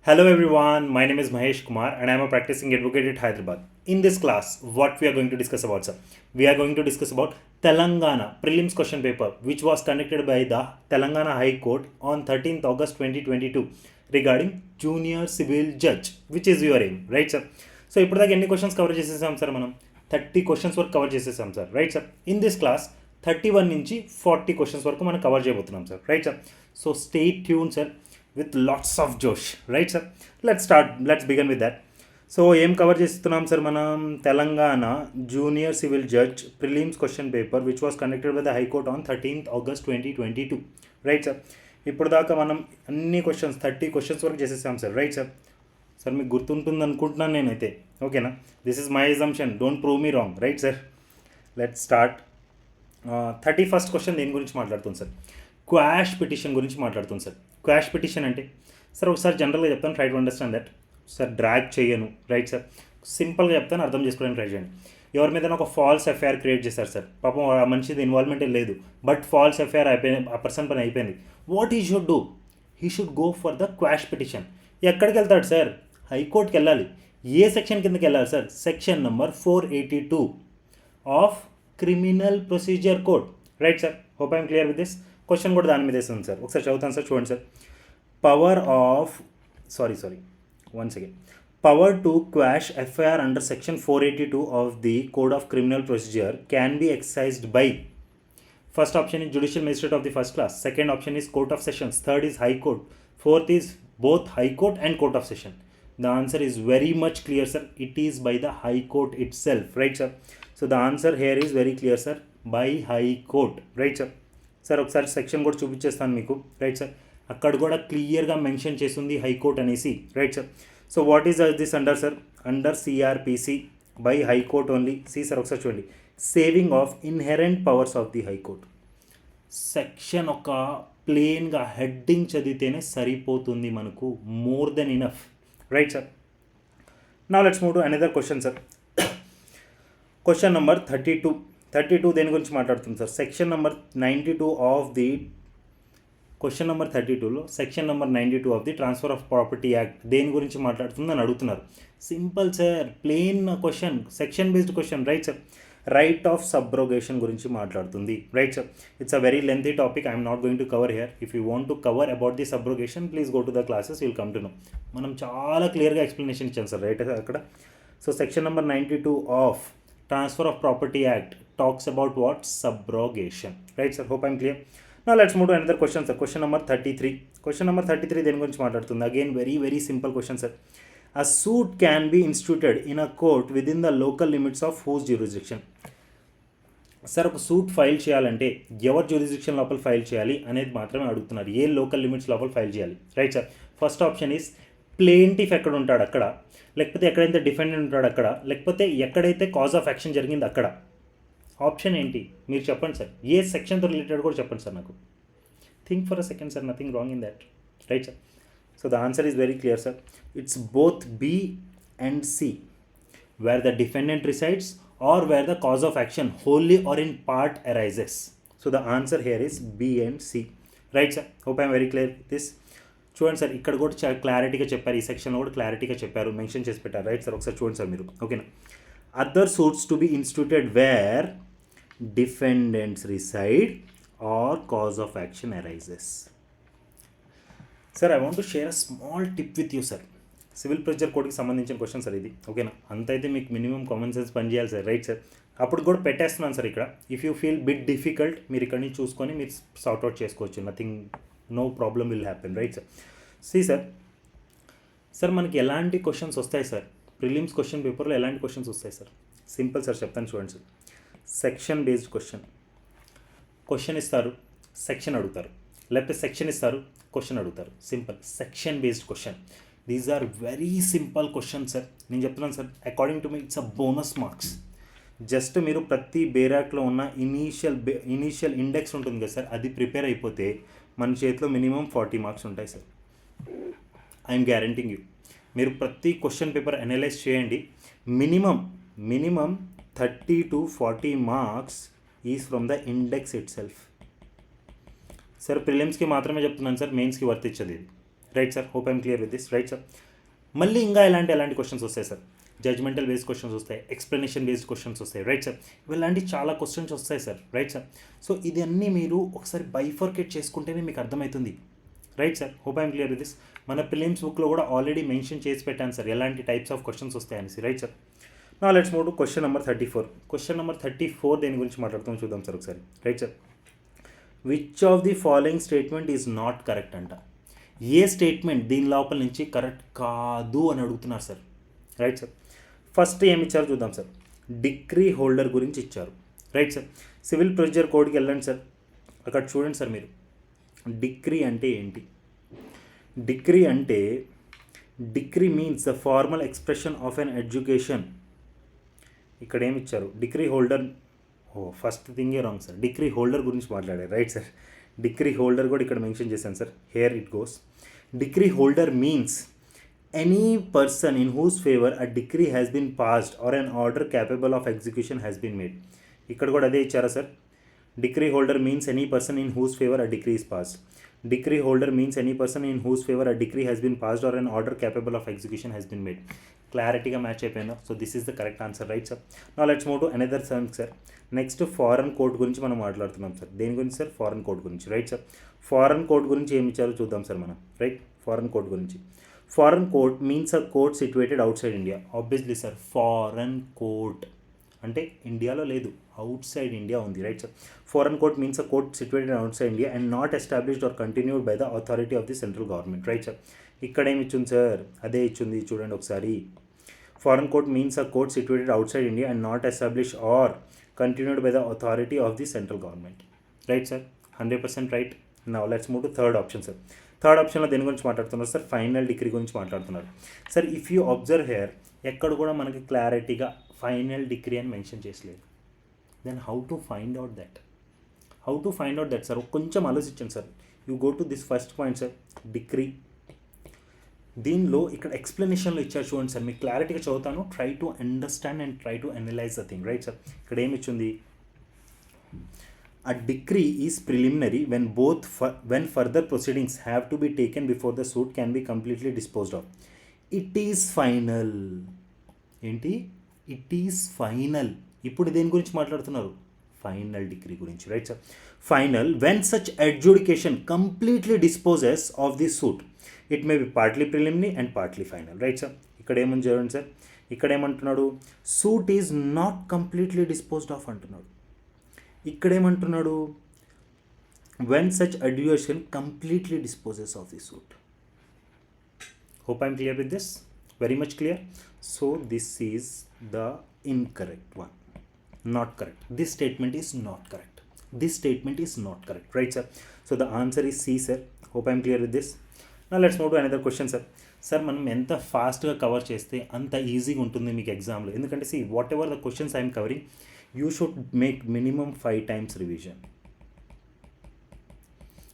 Hello everyone, my name is Mahesh Kumar and I am a practicing advocate at Hyderabad. In this class, what we are going to discuss about, sir? We are going to discuss about Telangana prelims question paper which was conducted by the Telangana High Court on 13th August 2022 regarding junior civil judge, which is your aim, right sir? So ఇప్పుడు దాకా ఎన్ని questions cover చేసేసాం sir మనం 30 questions వరకు cover చేసేసాం sir right sir in this class 31 నుంచి 40 questions వరకు మనం కవర్ చేయబోతున్నాం sir right sir so stay tune sir with lots of josh, right sir? Let's begin with that. So ఏం cover చేస్తున్నాం సార్ మనం Telangana junior civil judge prelims question paper which was conducted by the high court on 13th August 2022, right sir? ఇప్పుడు దాకా మనం అన్ని questions 30 questions వరకు చేసేసాం sir right sir. Sir మీకు గుర్తుంటుంది అనుకుంటున్నాను నేనైతే, ఓకేనా? This is my assumption, don't prove me wrong, right sir? Let's start. 31st question దేని గురించి మాట్లాడుతుంది సార్? క్వాష్ పిటిషన్ గురించి మాట్లాడుతుంది సార్. క్వాష్ పిటిషన్ అంటే సార్ ఒకసారి జనరల్గా చెప్తాను, try to understand that. Sir drag చేయను, రైట్ సార్? సింపుల్గా చెప్తాను, అర్థం చేసుకోవడానికి ట్రై చేయండి. ఎవరి మీద ఒక ఫాల్స్ ఎఫ్ఐఆర్ క్రియేట్ చేశారు సార్, పాపం ఆ మనిషిది ఇన్వాల్వ్మెంటే లేదు, బట్ ఫాల్స్ ఎఫ్ఐఆర్ అయిపోయింది, ఆ పర్సన్ పని అయిపోయింది. What he should do? He should go for the quash petition. ఎక్కడికి వెళ్తాడు సార్? హైకోర్టుకి వెళ్ళాలి. ఏ సెక్షన్ కిందకి వెళ్ళాలి sir? Section number 482 of criminal procedure code, right sir? Hope I'm clear with this. Question కూడా దాని మీద వేస్తుంది సార్, ఒకసారి చదువుతాను సార్, చూడండి sir. Power to quash FIR under section 482 of the code of criminal procedure can be excised by. First option is judicial magistrate of the first class, second option is court of sessions, third is high court, fourth is both high court and court of session. The answer is very much clear sir, it is by the high court itself, right sir? So the answer here is very clear sir, by high court, right sir? Sir ఒకసారి section కూడా చూపించేస్తాను మీకు, right sir? అక్కడ కూడా క్లియర్గా mention చేస్తుంది high court అనేసి, right sir? So what is this under sir? Under CrPC by high court only. See sir ఒకసారి చూడండి, saving of inherent powers of the high court. Section ఒక ప్లెయిన్గా హెడ్డింగ్ చదివితేనే సరిపోతుంది మనకు, more than enough, right sir? Now let's move to another question sir. Question number 32 దేని గురించి మాట్లాడుతుంది సార్? Section number 92 of the question number 32లో section number 92 of the transfer of property act దేని గురించి మాట్లాడుతుంది అని అడుగుతున్నారు. Simple sir, plain question, section based question, right sir? Right of subrogation గురించి మాట్లాడుతుంది, right sir? It's a very lengthy topic, I'm not going to cover here. If you want to cover about the subrogation please go to the classes, you will come to know. మనం చాలా క్లియర్గా explanation sir సార్, రైట్ అక్కడ. So section number 92 of transfer of property act talks about what? Subrogation, right sir? Hope I'm clear. Now let's move to another question sir. Question number 33. Question number 33 దేని గురించి మాట్లాడుతుంది? Again very simple question sir. A suit can be instituted in a court within the local limits of whose jurisdiction? Sir ఒక suit file చేయాలంటే ఎవరి jurisdiction లోపల file చేయాలి అనేది మాత్రమే అడుగుతున్నారు. ఏ లోకల్ లిమిట్స్ లోపల ఫైల్ చేయాలి, right sir? First option is plaintiff ఎక్కడ ఉంటాడు అక్కడ, లేకపోతే ఎక్కడైతే డిఫెండెంట్ ఉంటాడు అక్కడ, లేకపోతే ఎక్కడైతే కాజ్ ఆఫ్ యాక్షన్ జరిగింది అక్కడ. ఆప్షన్ ఏంటి మీరు చెప్పండి సార్, ఏ సెక్షన్తో రిలేటెడ్ కూడా చెప్పండి సార్ నాకు. Think for a second sir, nothing wrong in that, right sir? So the answer is very clear sir, it's both B and C, where the defendant resides or where the cause of action wholly or in part arises. So the answer here is B and C, right sir? Hope I'm very clear this. చూడండి sir, ఇక్కడ కూడా క్లారిటీగా చెప్పారు, ఈ సెక్షన్లో కూడా క్లారిటీగా చెప్పారు, మెన్షన్ చేసి పెట్టారు, రైట్ సార్? ఒకసారి చూడండి సార్ మీరు, ఓకేనా? Other suits to be instituted where defendants reside or cause of action arises. Sir, I want to share a small tip with you sir. Civil procedure కోడ్కి సంబంధించిన క్వశ్చన్ సార్ ఇది, ఓకేనా? అంతైతే మీకు మినిమం కామన్ సెన్స్ పనిచేయాలి sir, right sir? అప్పుడు కూడా పెట్టేస్తున్నాను సార్ ఇక్కడ. If you feel bit difficult మీరు ఇక్కడ నుంచి చూసుకొని మీరు సార్ట్అవుట్ చేసుకోవచ్చు, nothing, no problem will happen, right sir? See sir, sir మనకి ఎలాంటి క్వశ్చన్స్ వస్తాయి సార్ ప్రిలిమ్స్ క్వశ్చన్ పేపర్లో? ఎలాంటి క్వశ్చన్స్ వస్తాయి సార్? సింపుల్ సార్, చెప్తాను చూడండి సార్. సెక్షన్ బేస్డ్ క్వశ్చన్ ఇస్తారు, సెక్షన్ అడుగుతారు, లేకపోతే సెక్షన్ ఇస్తారు, క్వశ్చన్ అడుగుతారు. Simple section based question. These are very simple question sir. నేను చెప్తున్నాను sir, according to me it's a bonus marks. Just మీరు ప్రతి బేరాక్లో ఉన్న ఇనీషియల్ ఇండెక్స్ ఉంటుంది కదా సార్, అది ప్రిపేర్ అయిపోతే మన చేతిలో మినిమం 40 మార్క్స్ ఉంటాయి సార్. I'm guaranteeing you. మీరు ప్రతి క్వశ్చన్ పేపర్ అనలైజ్ చేయండి, minimum 30 to 40 marks is from the index itself. Sir ప్రిలిమ్స్కి మాత్రమే చెప్తున్నాను సార్, మెయిన్స్కి వర్తించదు ఇది, right sir, hope I'm clear with this. Right sir, మళ్ళీ ఇంకా ఎలాంటి క్వశ్చన్స్ వస్తాయి సార్, జడ్జ్మెంటల్ బేస్డ్ క్వశ్చన్స్ వస్తాయి, ఎక్స్ప్లెనేషన్ బేస్డ్ క్వశ్చన్స్ వస్తాయి. రైట్ సార్, ఇలాంటి చాలా క్వశ్చన్స్ వస్తాయి సార్. రైట్ సార్, సో ఇది అన్నీ మీరు ఒకసారి బైఫర్కేట్ చేసుకుంటేనే మీకు అర్థమవుతుంది. Right sir, hope I'm clear with this. మన ప్రిలిమ్స్ బుక్లో కూడా ఆల్రెడీ మెన్షన్ చేసి పెట్టాను సార్ ఎలాంటి టైప్స్ ఆఫ్ క్వశ్చన్స్ వస్తాయనేసి. Right sir, now let's move to question number 34. Question number 34 దేని గురించి మాట్లాడుతాం చూద్దాం సార్ ఒకసారి. Right sir, which of the following statement is not correct అంట. ఏ స్టేట్మెంట్ దీని లోపల నుంచి కరెక్ట్ కాదు అని అడుగుతున్నారు సార్. రైట్ సార్, ఫస్ట్ ఏమి ఇచ్చారు చూద్దాం సార్. డిక్రీ హోల్డర్ గురించి ఇచ్చారు. రైట్ సార్, సివిల్ ప్రొసీజర్ కోడ్కి వెళ్ళండి సార్, అక్కడ చూడండి సార్ మీరు. డిక్రీ అంటే ఏంటి? డిక్రీ అంటే decree means the formal expression of an adjudication. ఇక్కడ ఏమి ఇచ్చారు? Decree holder. ఫస్ట్ థింగే రాంగ్ సార్, డిక్రీ హోల్డర్ గురించి మాట్లాడారు. రైట్ సార్, డిక్రీ హోల్డర్ కూడా ఇక్కడ మెన్షన్ చేశాను sir. Here it goes. Decree holder means any person in whose favour a decree has been passed or an order capable of execution has been made. ఇక్కడ కూడా అదే ఇచ్చారా sir? Decree holder means any person in whose favour a decree is passed. Decree holder means any person in whose favour a decree has been passed or an order capable of execution has been made. క్లారిటీగా match అయిపోయిందా? So this is the correct answer. Right sir, now let's move to another some sir. Next foreign court గురించి మనం మాట్లాడుతున్నాం sir. దేని గురించి sir? Foreign court గురించి. Right sir, foreign court గురించి ఏమి ఇచ్చారో చూద్దాం సార్ మనం. రైట్, ఫారెన్ కోర్ట్ గురించి. Foreign court means a court situated outside India. Obviously sir, foreign court అంటే ఇండియాలో లేదు, అవుట్ సైడ్ ఇండియా ఉంది. Right sir, foreign court means a court situated outside India and not established or continued by the authority of the central government. Right sir, ఇక్కడ ఏమి ఇచ్చింది sir? అదే ఇచ్చింది, చూడండి ఒకసారి. Foreign court means a court situated outside India and not established or continued by the authority of the central government. Right sir, 100% right. Now let's move to third option sir. Third ఆప్షన్లో దేని గురించి మాట్లాడుతున్నారు sir? Final decree గురించి మాట్లాడుతున్నారు sir. If you observe here, ఎక్కడ కూడా మనకి క్లారిటీగా ఫైనల్ డిగ్రీ అని మెన్షన్ చేసలేదు. Then how to find out that? How to find out that sir? కొంచెం ఆలోచించండి sir. You go to this first point sir, decree. దీనిలో ఇక్కడ ఎక్స్ప్లెనేషన్లో ఇచ్చారు చూడండి సార్, మీకు క్లారిటీగా చదువుతాను. Try to understand and try to analyse the thing. Right sir, ఇక్కడ ఏమి ఇచ్చింది? A decree is preliminary when further proceedings have to be taken before the suit can be completely disposed of. It is final. ఏంటి? It is final. ఇప్పుడు దేని గురించి మాట్లాడుతున్నారు? Final decree గురించి. Right sir, final when such adjudication completely disposes of the suit. It may be partly preliminary and partly final. Right sir, ఇక్కడ ఏమని చూడండి sir, ఇక్కడ ఏమంటున్నాడు? Suit is not completely disposed of అంటున్నాడు. ఇక్కడేమంటున్నాడు? When such adjudication completely disposes of the suit. Hope I'm clear with this, very much clear. So this is the incorrect one, not correct. This statement is not correct. This statement is not correct. Right sir, so the answer is C sir. Hope I'm clear with this. Now let's move to another question sir. Sir మనం ఎంత ఫాస్ట్గా cover చేస్తే అంత ఈజీగా ఉంటుంది మీకు ఎగ్జామ్లో. ఎందుకంటే see what ever the questions I'm covering, you should make minimum 5 times revision.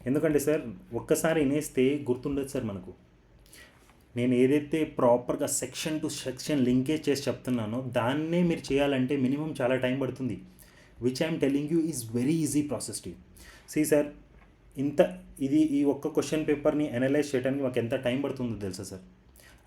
ఎందుకంటే సార్ ఒక్కసారి వినేస్తే గుర్తుండదు సార్ మనకు. నేను ఏదైతే ప్రాపర్గా సెక్షన్ టు సెక్షన్ లింకేజ్ చేసి చెప్తున్నానో దాన్నే మీరు చేయాలంటే మినిమం చాలా టైం పడుతుంది. Which I'm telling you is very easy process too. See sir, ఈ ఒక్క క్వశ్చన్ పేపర్ని అనలైజ్ చేయడానికి మాకు ఎంత టైం పడుతుందో తెలుసా సార్?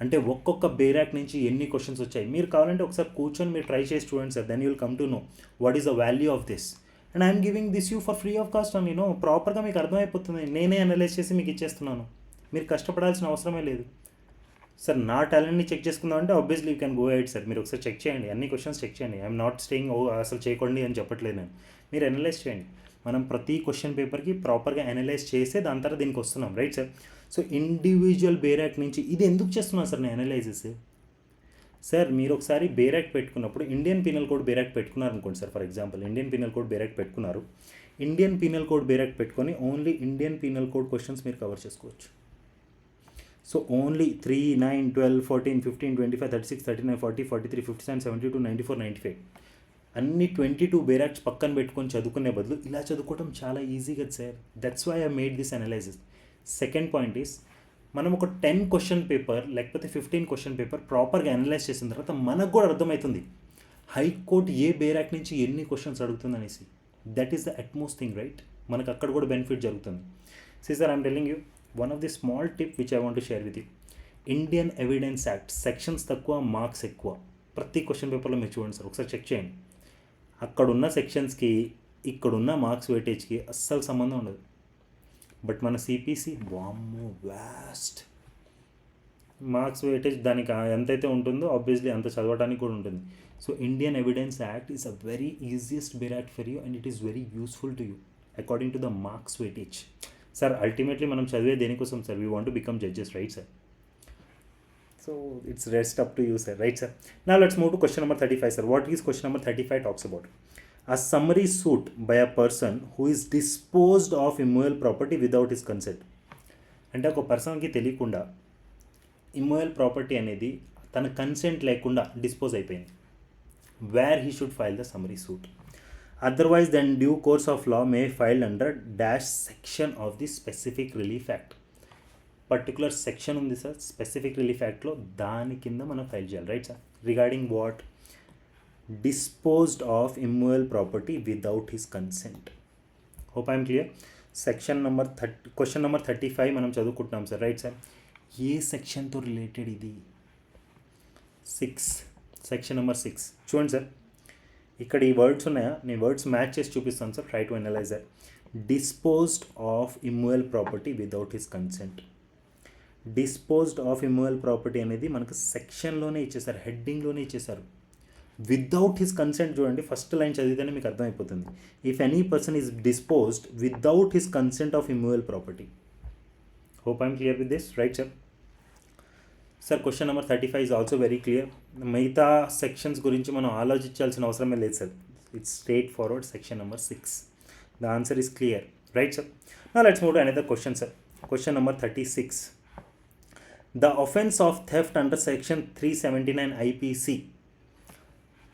అంటే ఒక్కొక్క బేరాక్ నుంచి ఎన్ని క్వశ్చన్స్ వచ్చాయి. మీరు కావాలంటే ఒకసారి కూర్చొని మీరు ట్రై చేసి చూడండి sir. Then you will come to know what is the value of this. And I'm giving this you for free of cost అని ప్రాపర్గా మీకు అర్థమైపోతుంది. నేనే అనలైజ్ చేసి మీకు ఇచ్చేస్తున్నాను. మీరు కష్టపడాల్సిన అవసరమే లేదు సార్. నా టాలెంట్ని చెక్ చేసుకుందాం అంటే obviously you can go eight sir. మీరు ఒకసారి చెక్ చేయండి, అన్ని క్వశ్చన్స్ చెక్ చేయండి. ఐఎమ్ నాట్ స్టేయింగ్ అసలు చేయకండి అని చెప్పట్లేదు నేను. మీరు అనలైజ్ చేయండి. మనం ప్రతి క్వశ్చన్ పేపర్కి ప్రాపర్గా అనలైజ్ చేసే దాని తర్వాత దీనికి వస్తున్నాం. రైట్ సార్, సో ఇండివిజువల్ బేరాక్ నుంచి ఇది ఎందుకు చేస్తున్నాను సార్ నేను అనలైజెస్? సార్ మీరు ఒకసారి బేరాక్ పెట్టుకున్నప్పుడు ఇండియన్ పీనల్ కోడ్ బేరాక్ పెట్టుకున్నారు అనుకోండి sir. For example Indian penal code బేరాక్ పెట్టుకున్నారు. ఇండియన్ పీనల్ కోడ్ బేరాక్ పెట్టుకొని only Indian penal code questions మీరు కవర్ చేసుకోవచ్చు. సో ఓన్లీ 3, 9, 12, 14, 15, 25, 36, 39, 40, 43, 57, 72, 94, 95 అన్ని 22 బేరాక్స్ పక్కన పెట్టుకొని చదువుకునే బదులు ఇలా చదువుకోవడం చాలా ఈజీగా sir. That's why I made this analysis. Second point is, మనం ఒక 10 క్వశ్చన్ పేపర్ లేకపోతే 15 క్వశ్చన్ పేపర్ ప్రాపర్గా అనలైజ్ చేసిన తర్వాత మనకు కూడా అర్థమవుతుంది హైకోర్టు ఏ బేరాక్ నుంచి ఎన్ని క్వశ్చన్స్ అడుగుతుంది అనేసి. That is the utmost thing right. మనకు అక్కడ కూడా బెనిఫిట్ జరుగుతుంది. See sir I'm telling you one of the small tip which I want to share with you. Indian evidence act sections తక్కువ, మార్క్స్ ఎక్కువ. ప్రతి క్వశ్చన్ పేపర్లో మీరు చూడండి సార్, ఒకసారి చెక్ చేయండి. అక్కడున్న సెక్షన్స్కి ఇక్కడున్న మార్క్స్ వెయిటేజ్కి అస్సలు సంబంధం ఉండదు. బట్ మన సిపిసి వామ్మో వ్యాస్ట్ మార్క్స్ వెయిటేజ్ దానికి ఎంతైతే ఉంటుందో ఆబ్వియస్లీ అంత చదవడానికి కూడా ఉంటుంది. So Indian evidence act is a very easiest bit act for you and it is very useful to you according to the marks weightage. Sir ultimately మనం చదివే దేనికోసం sir? We want to become judges, right sir? So it's rest up to you sir, right sir? Now let's move to question number 35 sir. What is question number 35 talks about a summary suit by a person who is disposed of immovable property without his consent. అంటే ఒక పర్సన్కి తెలియకుండా immovable property అనేది తన consent లేకుండా dispose అయిపోయింది. Where he should file the summary suit. Otherwise then due course of law may filed under dash section of the specific relief act. Particular section ఉంది sir specific relief యాక్ట్లో, దాని కింద మనం file చేయాలి, right sir? Regarding what? disposed of immovable property without his consent. Hope I am clear. Section number 30, question number 35 మనం చదువుకుంటున్నాం sir, right sir? ఏ సెక్షన్తో related ఇది? 6, section number 6 చూడండి సార్. ఇక్కడ ఈ వర్డ్స్ ఉన్నాయా? నేను వర్డ్స్ మ్యాచ్ చేసి చూపిస్తాను sir. Try to analyse that. Disposed of immovable property without his consent. Disposed of immovable property అనేది మనకు సెక్షన్లోనే ఇచ్చేసారు, హెడ్డింగ్లోనే ఇచ్చేసారు. వితౌట్ హిస్ కన్సెంట్ చూడండి, ఫస్ట్ లైన్ చదివితేనే మీకు అర్థమైపోతుంది. If any person is disposed without his consent of immovable property. Hope I'm clear with this, right sir? Sir question number 35 is also very clear. మిగతా sections గురించి మనం ఆలోచించాల్సిన అవసరమే లేదు sir. It's straight forward. Section number 6, the answer is clear, right sir? Now let's move to another question sir. Question number 36. The offense of theft under section 379 IPC.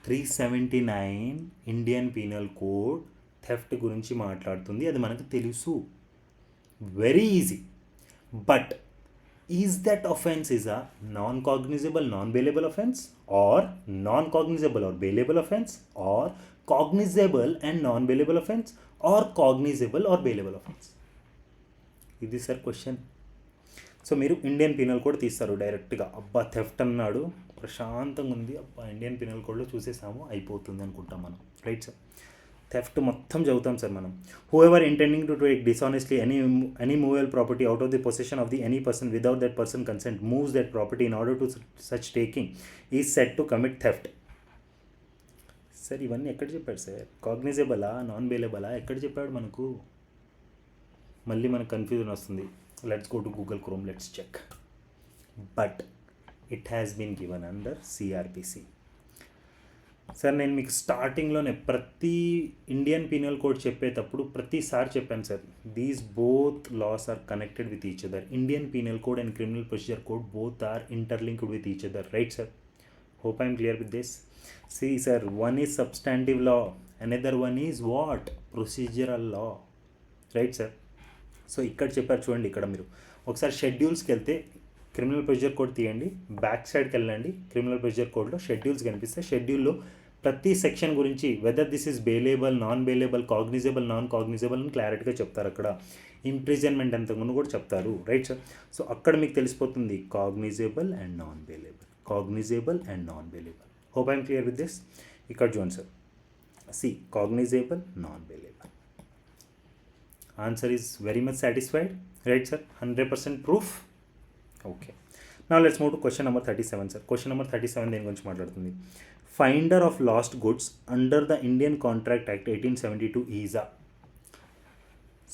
379 Indian penal code theft గురించి మాట్లాడుతుంది, అది మనకు తెలుసు. Very easy. But is that offense is a non-cognizable, non-bailable offense, or non-cognizable or bailable offense, or cognizable and non-bailable offense, or cognizable or bailable offense? ఇది sir question. So మీరు Indian penal code తీస్తారు డైరెక్ట్గా. అబ్బా theft అన్నాడు, ప్రశాంతంగా ఉంది, అబ్బా Indian penal కోడ్లో చూసేసాము, అయిపోతుంది అనుకుంటాం మనం, రైట్ సార్? థెఫ్ట్ మొత్తం చదువుతాం సార్ మనం. Whoever intending to take dishonestly any movable property out of the possession of the any person without that person consent moves that property in order to such taking is said to commit theft. Sir ఇవన్నీ ఎక్కడ చెప్పాడు sir? కాగ్నిజబులా, non బెయిలబులా ఎక్కడ చెప్పాడు మనకు? మళ్ళీ మనకు confusion వస్తుంది. Let's go to Google Chrome, let's check. But it has been given under CRPC. Sir నేను మీకు స్టార్టింగ్లోనే ప్రతి ఇండియన్ పీనల్ కోడ్ చెప్పేటప్పుడు ప్రతిసారి చెప్పాను sir, these both laws are connected with each other. Indian penal code and criminal procedure code both are interlinked with each other, right sir? Hope I'm clear with this. See sir, one is substantive law, another one is what? Procedural law, right sir? So ఇక్కడ చెప్పారు చూడండి. ఇక్కడ మీరు ఒకసారి షెడ్యూల్స్కి వెళ్తే criminal procedure code తీయండి, back సైడ్కి వెళ్ళండి, క్రిమినల్ ప్రొసీజర్ కోడ్లో షెడ్యూల్స్ కనిపిస్తాయి. షెడ్యూల్లో ప్రతి సెక్షన్ గురించి whether this is bailable, non bailable, cognisable, non cognisable అని క్లారిటీగా చెప్తారు. అక్కడ ఇంప్రిజన్మెంట్ ఎంతకుముందు కూడా చెప్తారు, రైట్ సార్? సో అక్కడ మీకు తెలిసిపోతుంది cognizable and non bailable, cognizable and non bailable. Hope I'm clear with this. ఇక్కడ చూడండి sir, C cognizable, non bailable. Answer is very much satisfied, right sir? 100% proof. Okay, now let's move to question number 37 sir. Question number 37 దేని గురించి మాట్లాడుతుంది? Finder of lost goods under the Indian contract act 1872 ఈజా.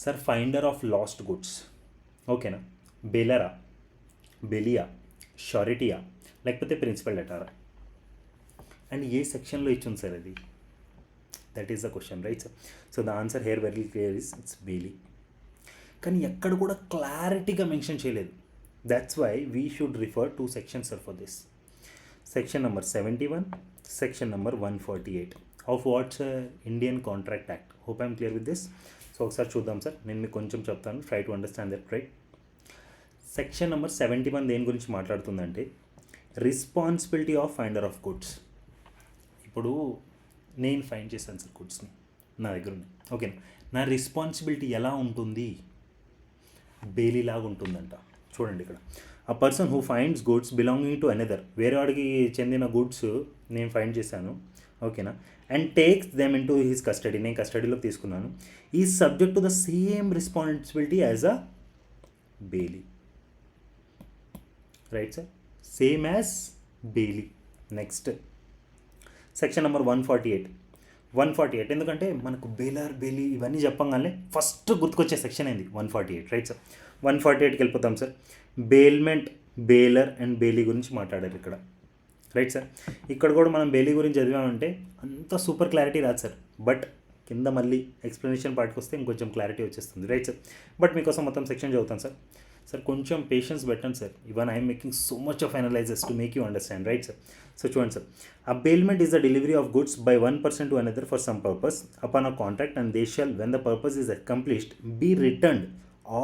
Sir finder of lost goods, ఓకేనా? బెలరా, బెలియా, షారిటియా, లేకపోతే principal లెటరా? And ఏ సెక్షన్లో ఇచ్చింది sir అది? That is the question, right sir? So the answer here very clear is it's bailee. కానీ ఎక్కడ కూడా క్లారిటీగా మెన్షన్ చేయలేదు. That's why we should refer to section sir for this. Section number 71, section number 148 of what's Indian contract act. Hope I'm clear with this. So ఒకసారి చూద్దాం sir, నేను మీకు కొంచెం చెప్తాను, try to understand that, right? Section number 71 దేని గురించి మాట్లాడుతుందంటే responsibility of finder of goods. ఇప్పుడు నేను ఫైండ్ చేశాను సార్ గుడ్స్ని, నా దగ్గర ఉన్నాయి, ఓకేనా? నా రెస్పాన్సిబిలిటీ ఎలా ఉంటుంది? బెయిలీ లాగా ఉంటుందంట. చూడండి ఇక్కడ, a person who finds goods belonging to another, వేరే వాడికి చెందిన గుడ్స్ నేను ఫైండ్ చేశాను, ఓకేనా, and takes them in to his custody, నేను కస్టడీలోకి తీసుకున్నాను, ఈ subject to the same responsibility as a bailee. Right sir, same as Bailey. Next section number 148. ఎందుకంటే మనకు బెయిలర్, బెయిలీ ఇవన్నీ చెప్పంగానే ఫస్ట్ గుర్తుకొచ్చే సెక్షన్ ఏంది? 148. రైట్ సార్, 148కి వెళ్ళిపోతాం sir. Bailment, baler and Bailey గురించి మాట్లాడారు ఇక్కడ. రైట్ సార్, ఇక్కడ కూడా మనం బెయిలీ గురించి చదివామంటే అంత సూపర్ క్లారిటీ రాదు సార్, బట్ కింద మళ్ళీ ఎక్స్ప్లెనేషన్ పార్ట్కి వస్తే ఇంకొంచెం క్లారిటీ వచ్చేస్తుంది. రైట్ సార్, బట్ మీకోసం మొత్తం సెక్షన్ చదువుతాను సార్. సార్ కొంచెం పేషెన్స్ పెట్టండి sir, even I'm making so much of analyses to make you understand. Right sir, so చూడండి sir, a bailment is the delivery of goods by one person to another for some purpose upon a contract and they shall, when the purpose is accomplished, be returned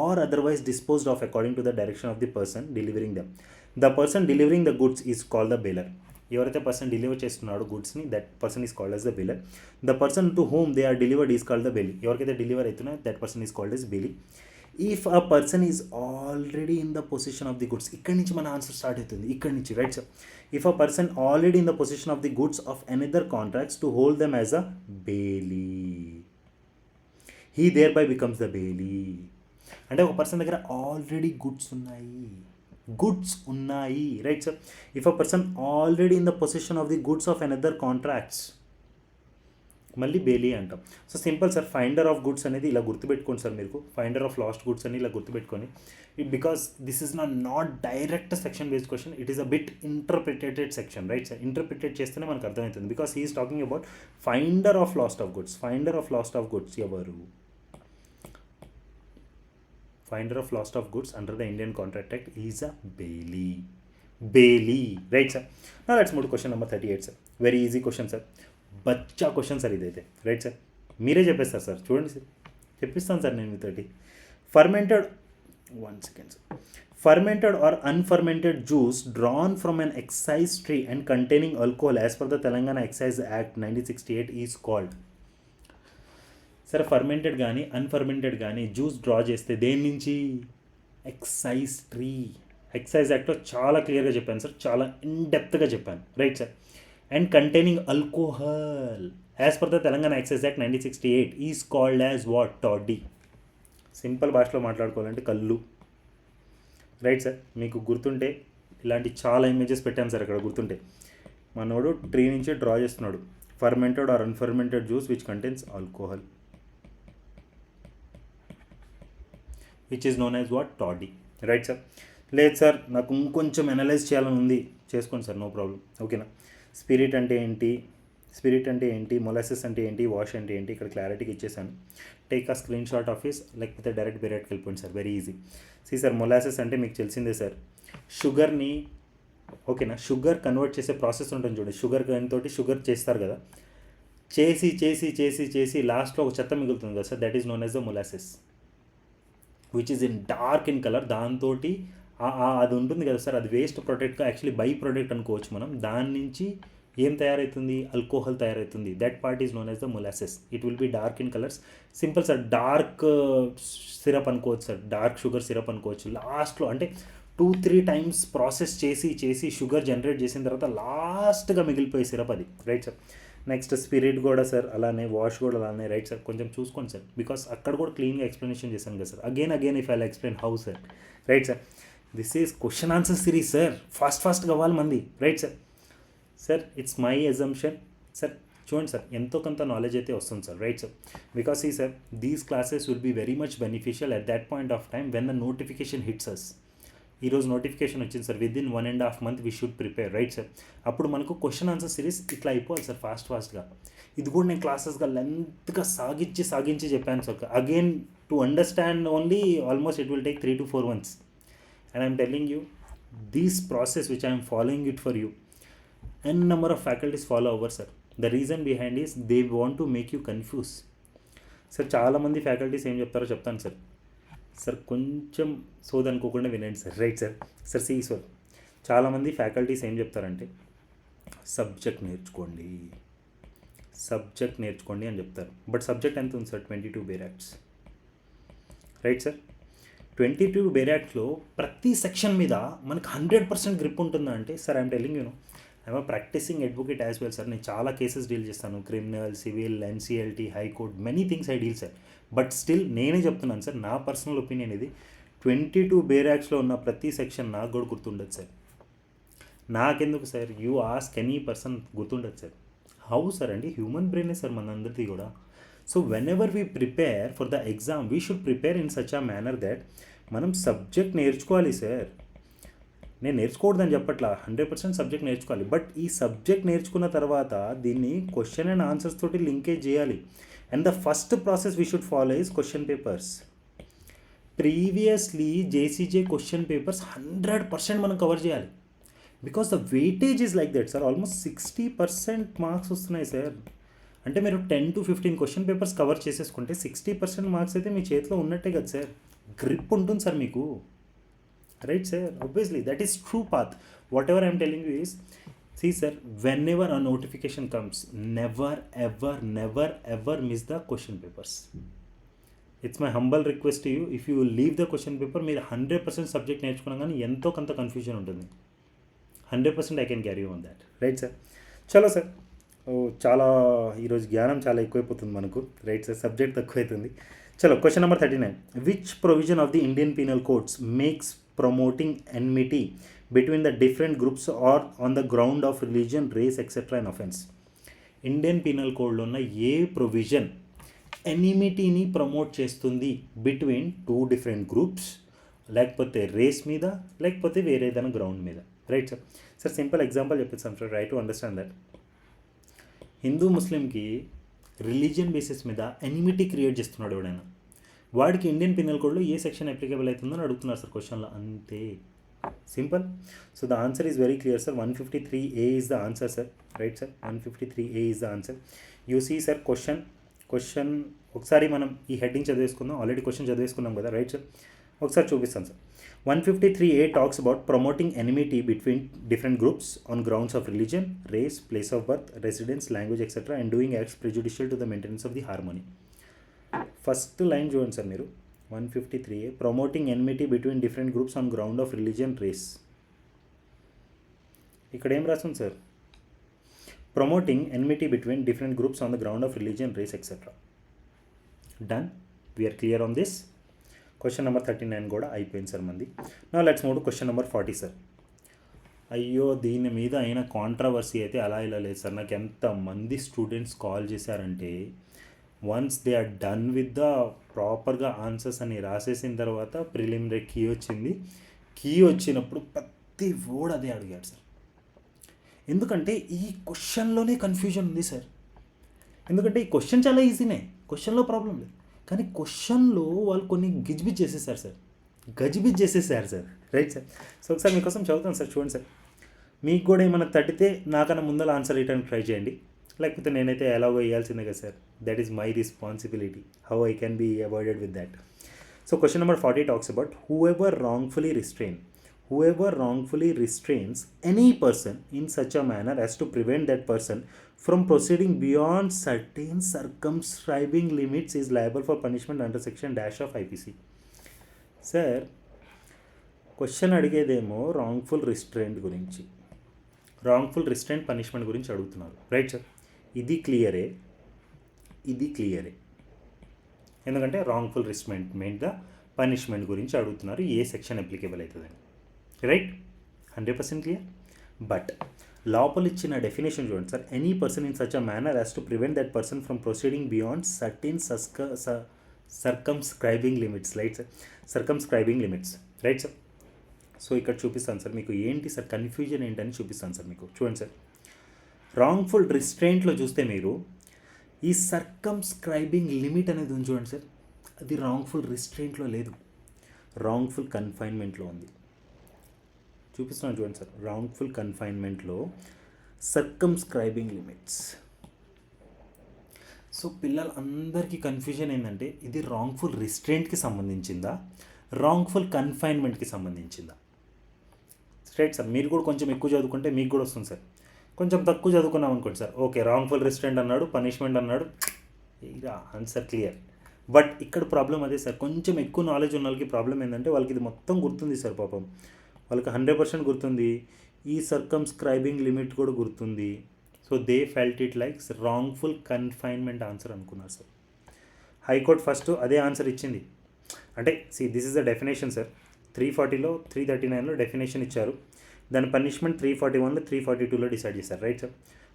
or otherwise disposed of according to the direction of the person delivering them. The person delivering the goods is called the bailor. ఎవరైతే person deliver చేస్తున్నాడో గుడ్స్ని, that person is called as the bailor. The person to whom they are delivered is called the bailee. ఎవరికైతే deliver అవుతున్నాయో that person is called as bailee. If a person is already in the position of the goods, ఇక్కడి నుంచి మన answer start అవుతుంది, ఇక్కడి నుంచి. Right sir, if a person already in the position of the goods of another contracts to hold them as a bailee, he thereby becomes the bailee. అంటే ఒక person దగ్గర already goods ఉన్నాయి. Right sir, if a person already in the position of the goods of another contracts, మళ్ళీ bailee అంటాం. So simple sir, finder of goods అనేది ఇలా గుర్తుపెట్టుకోండి sir. మీకు ఫైండర్ ఆఫ్ లాస్ట్ గుడ్స్ అని ఇలా గుర్తుపెట్టుకొని, because this is not direct section based question, it is a bit interpretated section. Right sir, interpret చేస్తేనే మనకు అర్థమవుతుంది, because he is talking about finder of lost of goods. Finder of lost of goods ఎవరు? Finder of lost of goods under the Indian contract act is a bailee. Right sir, now let's move to question number 38 sir. Very easy question sir, బచ్చా question sir ఇదైతే. Right sir, మీరే చెప్పేస్తారు sir, చూడండి sir, చెప్పిస్తాను sir నేను మీతోటి. Fermented or unfermented juice drawn from an excise tree and containing alcohol as per the Telangana excise act 1968 is called. సరే, fermented కానీ అన్ఫర్మెంటెడ్ కానీ జ్యూస్ డ్రా చేస్తే దేని నుంచి? Excise tree. ఎక్సైజ్ యాక్ట్లో చాలా క్లియర్గా చెప్పాను సార్, చాలా ఇన్డెప్త్గా చెప్పాను. Right sir, and containing alcohol as per the Telangana excise act 1968 is called as what? Toddy. Simple భాషలో మాట్లాడుకోవాలంటే కళ్ళు. రైట్ సార్, మీకు గుర్తుంటే ఇలాంటి చాలా ఇమేజెస్ పెట్టాను సార్ అక్కడ, గుర్తుంటే. మనోడు ట్రీ నుంచి డ్రా చేస్తున్నాడు, fermented or unfermented juice which contains alcohol, which is known as what? Toddy. Right sir, లేదు సార్ నాకు ఇంకొంచెం అనలైజ్ చేయాలని ఉంది, చేసుకోండి సార్, నో ప్రాబ్లం, ఓకేనా. స్పిరిట్ అంటే ఏంటి, మొలాసెస్ అంటే ఏంటి, వాష్ అంటే ఏంటి, ఇక్కడ క్లారిటీకి ఇచ్చేసాను. టేక్ ఆ స్క్రీన్ షాట్ ఆఫ్ ఇస్, లేకపోతే డైరెక్ట్ బెరెట్కి వెళ్ళిపోండి sir, very easy. Sir molasses అంటే మీకు తెలిసిందే సార్, షుగర్ని, ఓకేనా, షుగర్ కన్వర్ట్ చేసే ప్రాసెస్ ఉంటుంది చూడండి, షుగర్ తోటి షుగర్ చేస్తారు కదా, చేసి లాస్ట్లో ఒక చెత్త మిగులుతుంది కదా sir, that is known as the molasses, which is in dark in colour. దాంతో అది ఉంటుంది కదా సార్, అది వేస్ట్ ప్రొడక్ట్గా యాక్చువల్లీ బై ప్రొడక్ట్ అనుకోవచ్చు మనం. దాని నుంచి ఏం తయారవుతుంది? ఆల్కహాల్ తయారవుతుంది. That part is known as the molasses. It will be dark in colours. Simple sir, dark syrup అనుకోవచ్చు సార్, డార్క్ షుగర్ సిరప్ అనుకోవచ్చు. లాస్ట్లో అంటే 2-3 టైమ్స్ ప్రాసెస్ చేసి షుగర్ జనరేట్ చేసిన తర్వాత లాస్ట్గా మిగిలిపోయే సిరప్ అది. రైట్ సార్, నెక్స్ట్ స్పిరిట్ కూడా సార్ అలానే, వాష్ కూడా అలానే. రైట్ సార్, కొంచెం చూసుకోండి సార్, బికాస్ అక్కడ కూడా క్లీన్గా ఎక్స్ప్లెనేషన్ చేశాను కదా sir. Again if I explain how sir. Right sir, this is question answer series sir, ఫాస్ట్గా అవ్వాలి మంది. Right sir, it's my assumption sir. చూడండి సార్, ఎంతో కొంత నాలెడ్జ్ అయితే వస్తుంది సార్. రైట్ సార్, బికాస్ ఈ sir these classes will be very much beneficial at that point of time when the notification hits us. ఈరోజు నోటిఫికేషన్ వచ్చింది sir, within 1.5 month we should prepare. Right sir, అప్పుడు మనకు question answer series ఇట్లా అయిపోవాలి sir, ఫాస్ట్గా. ఇది కూడా నేను క్లాసెస్గా లెంత్గా సాగించి చెప్పాను sir. Again to understand only almost it will take 3 to 4 months. And I am telling you, this process which I am following it for you, n number of faculties follow over sir. The reason behind is they want to make you confuse. Sir చాలామంది faculties ఏం చెప్తారో చెప్తాను sir. Sir కొంచెం సోదనుకోకుండా వినండి sir. Right sir. Sir చాలామంది faculties ఏం చెప్తారంటే subject నేర్చుకోండి అని చెప్తారు. బట్ సబ్జెక్ట్ ఎంత ఉంది సార్? 22 బేరాక్ట్స్. రైట్ సార్, 22 బేరాక్లో ప్రతి సెక్షన్ మీద మనకు 100% గ్రిప్ ఉంటుందా అంటే sir I'm telling you no I'm practising advocate as well sir. నేను చాలా కేసెస్ డీల్ చేస్తాను, criminal, civil, NCLT, high court, many things I deal sir. But still నేనే చెప్తున్నాను సార్, నా పర్సనల్ ఒపీనియన్ ఇది. 22 బేరాక్స్లో ఉన్న ప్రతి సెక్షన్ నాకు కూడా గుర్తుండదు సార్. నాకెందుకు sir, you ask any person గుర్తుండదు సార్. హౌ సార్ అండి, హ్యూమన్ బ్రెయినే సార్ మనందరిది కూడా. So when ever we prepare for the exam we should prepare in such a manner that మనం సబ్జెక్ట్ నేర్చుకోవాలి సార్. నేను నేర్చుకోవద్దని చెప్పట్లా, 100% సబ్జెక్ట్ నేర్చుకోవాలి. బట్ ఈ సబ్జెక్ట్ నేర్చుకున్న తర్వాత దీన్ని క్వశ్చన్ అండ్ ఆన్సర్స్ తోటి లింకేజ్ చేయాలి. And the first process we should follow is question papers. Previously JCJ question papers 100% మనం కవర్ చేయాలి. Because the weightage is like that sir. Almost 60% marks వస్తున్నాయి సార్. అంటే మీరు 10 to 15 క్వశ్చన్ పేపర్స్ కవర్ చేసేసుకుంటే 60% marks అయితే మీ చేతిలో ఉన్నట్టే కదా సార్. గ్రిప్ ఉంటుంది సార్ మీకు, right sir? Obviously that is true path. Whatever I'm telling you is, see sir, whenever a notification comes, never miss the question papers. It's my humble request to you. If you leave the question paper, మీరు 100% subject నేర్చుకున్నాం కానీ ఎంతో కొంత confusion ఉంటుంది. 100% I can carry on that, right sir? చలో sir, చాలా ఈరోజు జ్ఞానం చాలా ఎక్కువైపోతుంది మనకు, రైట్ సార్? సబ్జెక్ట్ తక్కువైతుంది. చలో, question number 39. Which provision of the Indian penal codes makes promoting enmity between the different groups or on the ground of religion, race etcetera and offence? Indian penal కోడ్లో ఉన్న ఏ provision ఎనిమిటీని promote చేస్తుంది between 2 different groups, లేకపోతే race మీద, లేకపోతే వేరే ఏదైనా గ్రౌండ్ మీద, right sir? Sir simple example చెప్పేస్తాను sir, try to understand that. Hindu ముస్లింకి రిలీజియన్ బేసిస్ మీద ఎనిమిటీ క్రియేట్ చేస్తున్నాడు ఎవడైనా, వాడికి ఇండియన్ పీనల్ కోడ్లో ఏ సెక్షన్ అప్లికేబుల్ అవుతుందని అడుగుతున్నారు సార్ క్వశ్చన్లో, అంతే simple. So the answer is very clear sir. 153A is the answer sir, right sir? 153A is the answer. You see sir, question ఒకసారి మనం ఈ హెడ్డింగ్ చదివేసుకుందాం. ఆల్రెడీ క్వశ్చన్ చదివేసుకున్నాం కదా, రైట్ సార్? ఒకసారి చూపిస్తాను sir. 153A talks about promoting enmity between different groups on grounds of religion, race, place of birth, residence, language, etc. and doing acts prejudicial to the maintenance of the harmony. First line చూడండి sir మీరు. 153A promoting enmity between different groups on ground of religion, race. ఇక్కడ ఏం రాస్తుంది సార్? Promoting enmity between different groups on the ground of religion, race etcetera. Done, we're clear on this. Question number 39 కూడా అయిపోయింది sir మంది. నా let's move to question number 40 sir. అయ్యో, దీని మీద అయిన కాంట్రవర్సీ అయితే అలా ఇలా లేదు సార్. నాకు ఎంతమంది స్టూడెంట్స్ కాల్ చేశారంటే, once they are done with the ప్రాపర్గా ఆన్సర్స్ అని రాసేసిన తర్వాత ప్రిలిమినరీ కీ వచ్చింది. కీ వచ్చినప్పుడు ప్రతి వర్డ్ అదే అడిగాడు సార్. ఎందుకంటే ఈ క్వశ్చన్లోనే కన్ఫ్యూజన్ ఉంది సార్. ఎందుకంటే ఈ క్వశ్చన్ చాలా ఈజీనే, క్వశ్చన్లో ప్రాబ్లం లేదు, కానీ క్వశ్చన్లో వాళ్ళు కొన్ని గజిబిజ్ చేసేసారు సార్, రైట్ సార్? సో ఒకసారి మీకోసం చదువుతాను సార్, చూడండి సార్. మీకు కూడా ఏమైనా తట్టితే నాకన్నా ముందర ఆన్సర్ రిటర్న్ ట్రై చేయండి, లేకపోతే నేనైతే ఎలాగో వేయాల్సిందే కదా sir. That is my responsibility. How I can be avoided with that. So question number 40 talks about whoever wrongfully restrains any person in such a manner as to prevent that person from proceeding beyond certain circumscribing limits is liable for punishment under section dash of IPC. Sir, question అడిగేదేమో wrongful restraint గురించి, wrongful restraint punishment గురించి అడుగుతున్నారు, right sir? ఇది క్లియరే. ఎందుకంటే wrongful restraint మీద punishment గురించి అడుగుతున్నారు, ఏ section applicable అవుతుందని, రైట్? 100% క్లియర్. బట్ లోపల ఇచ్చిన డెఫినేషన్ చూడండి sir. Any person in such a manner as to prevent that person from proceeding beyond certain సర్కమ్స్క్రైబింగ్ limits, right sir? సర్కమ్స్క్రైబింగ్ limits, right sir? So ఇక్కడ చూపిస్తాను sir మీకు ఏంటి సార్ కన్ఫ్యూజన్ ఏంటని చూపిస్తాను సార్ మీకు. చూడండి సార్, రాంగ్ఫుల్ రిస్ట్రెయింట్లో చూస్తే మీరు ఈ సర్కమ్స్క్రైబింగ్ లిమిట్ అనేది ఉంది చూడండి సార్, అది రాంగ్ఫుల్ రిస్ట్రెయింట్లో లేదు, రాంగ్ఫుల్ కన్ఫైన్మెంట్లో ఉంది. చూపిస్తున్నాను చూడండి సార్. రాంగ్ఫుల్ కన్ఫైన్మెంట్లో సర్కమ్స్క్రైబింగ్ లిమిట్స్. సో పిల్లలందరికీ కన్ఫ్యూజన్ ఏంటంటే, ఇది రాంగ్ఫుల్ రిస్ట్రెయింట్కి సంబంధించిందా, రాంగ్ఫుల్ కన్ఫైన్మెంట్కి సంబంధించిందా? Straight sir. మీరు కూడా కొంచెం ఎక్కువ చదువుకుంటే మీకు కూడా వస్తుంది సార్. కొంచెం తక్కువ చదువుకున్నాం అనుకోండి సార్, ఓకే రాంగ్ఫుల్ రిస్ట్రెయింట్ అన్నాడు, పనిష్మెంట్ అన్నాడు, ఇక ఆన్సర్ క్లియర్, బట్ ఇక్కడ ప్రాబ్లం అదే సార్, కొంచెం ఎక్కువ నాలెడ్జ్ ఉన్న వాళ్ళకి ప్రాబ్లం ఏంటంటే వాళ్ళకి ఇది మొత్తం గుర్తుంది సార్ పాపం, వాళ్ళకి 100% గుర్తుంది, ఈ సర్కమ్స్క్రైబింగ్ లిమిట్ కూడా గుర్తుంది. So they felt it like wrongful confinement answer అనుకున్నారు సార్. హైకోర్టు ఫస్ట్ అదే ఆన్సర్ ఇచ్చింది. అంటే this is the definition sir. 340లో 339లో డెఫినేషన్ ఇచ్చారు, దాని పనిష్మెంట్ 341లో 342లో డిసైడ్ చేశారు, రైట్ సార్.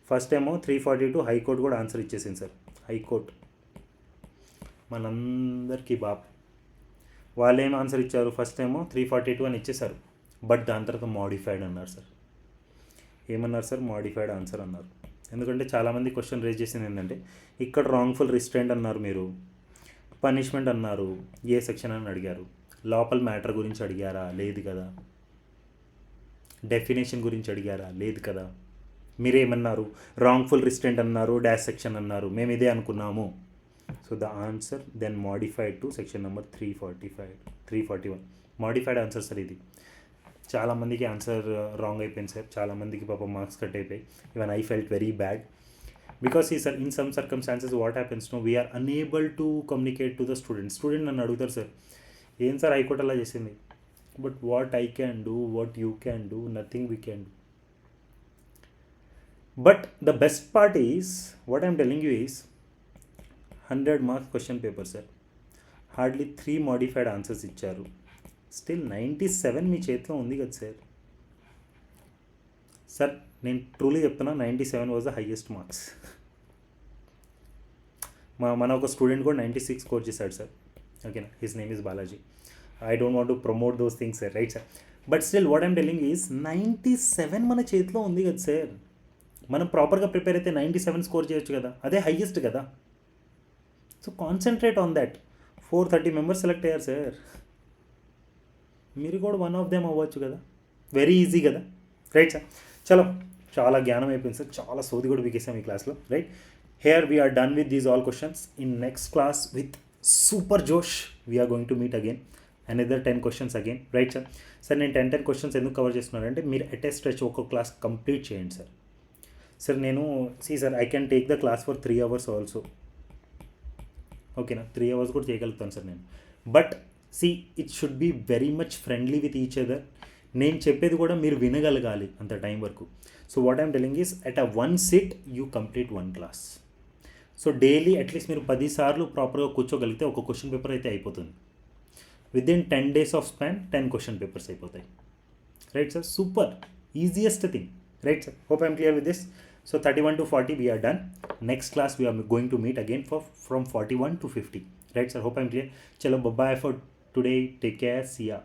ఫస్ట్ ఏమో 342 హైకోర్టు కూడా ఆన్సర్ ఇచ్చేసింది సార్. హైకోర్టు మనందరికీ బాప్, వాళ్ళు ఏం ఆన్సర్ ఇచ్చారు, ఫస్ట్ ఏమో 342 అని ఇచ్చేశారు, బట్ దాని తర్వాత మోడిఫైడ్ అన్నారు సార్. ఏమన్నారు సార్, మోడిఫైడ్ ఆన్సర్ అన్నారు. ఎందుకంటే చాలామంది క్వశ్చన్ రేజ్ చేసింది ఏంటంటే ఇక్కడ రాంగ్ఫుల్ రిస్ట్రెంట్ అన్నారు, మీరు పనిష్మెంట్ అన్నారు, ఏ సెక్షన్ అని అడిగారు, లోపల మ్యాటర్ గురించి అడిగారా, లేదు కదా, డెఫినేషన్ గురించి అడిగారా, లేదు కదా, మీరేమన్నారు, రాంగ్ఫుల్ రిస్ట్రెంట్ అన్నారు, డాష్ సెక్షన్ అన్నారు, మేము ఇదే అనుకున్నాము. So the answer then modified to section number 341 modified answer sir. ఇది చాలామందికి ఆన్సర్ రాంగ్ అయిపోయింది సార్, చాలామందికి పాపం మార్క్స్ కట్ అయిపోయి, even I felt very bad because ఈ sir in some circumstances what happens no we're unable to communicate to the student నన్ను అడుగుతారు సార్, ఏం సార్ హైకోర్టు అలా చేసింది, but what I can do, what you can do, nothing we can do. But the best part is what I'm telling you is 100 marks question paper sir, hardly 3 modified answers ఇచ్చారు, still 97 మీ చేతిలో ఉంది కదా sir. Sir నేను truly చెప్తున్నా, 97 was the highest marks. మన ఒక student కూడా 96 score చేశాడు సార్, ఓకేనా, his name is Balaji. I don't want to promote those things sir, right sir. But still what I'm telling is 97 మన చేతిలో ఉంది కదా సార్, మనం ప్రాపర్గా ప్రిపేర్ అయితే 97 స్కోర్ చేయొచ్చు కదా, అదే హైయెస్ట్ కదా. So concentrate on that. 430 members select అయ్యారు సార్, మీరు కూడా వన్ ఆఫ్ దెమ్ అవ్వచ్చు కదా, వెరీ ఈజీ కదా, రైట్ సార్. చలో, చాలా జ్ఞానం అయిపోయింది సార్, చాలా సోది కూడా బిగేసాం ఈ క్లాస్లో, right. Here we're done with these all questions. In next class with super జోష్ we're going to meet again another 10 questions again, right sir. Sir నేను 10 క్వశ్చన్స్ ఎందుకు కవర్ చేస్తున్నానంటే మీరు అట్ ఏ స్ట్రెచ్ ఒక్కొక్క క్లాస్ కంప్లీట్ చేయండి sir. Sir నేను sir I can take the class for 3 hours also, ఓకేనా, 3 hours కూడా చేయగలుగుతాను సార్ నేను. But it should be very much friendly with each other. నేను చెప్పేది కూడా మీరు వినగలగాలి అంత టైం వరకు. So what I'm telling is at a one SIT you complete 1 class. So daily at least మీరు 10 సార్లు ప్రాపర్గా కూర్చోగలిగితే ఒక క్వశ్చన్ పేపర్ అయితే అయిపోతుంది. Within 10 days of span 10 question papers అయిపోతాయి, right sir. Super easiest thing, right sir. Hope I'm clear with this. So 31 to 40 we are done. Next class we are going to meet again from 41 to 50. Right sir, hope I'm clear. Chalo, bye bye for today. Take care. See ya.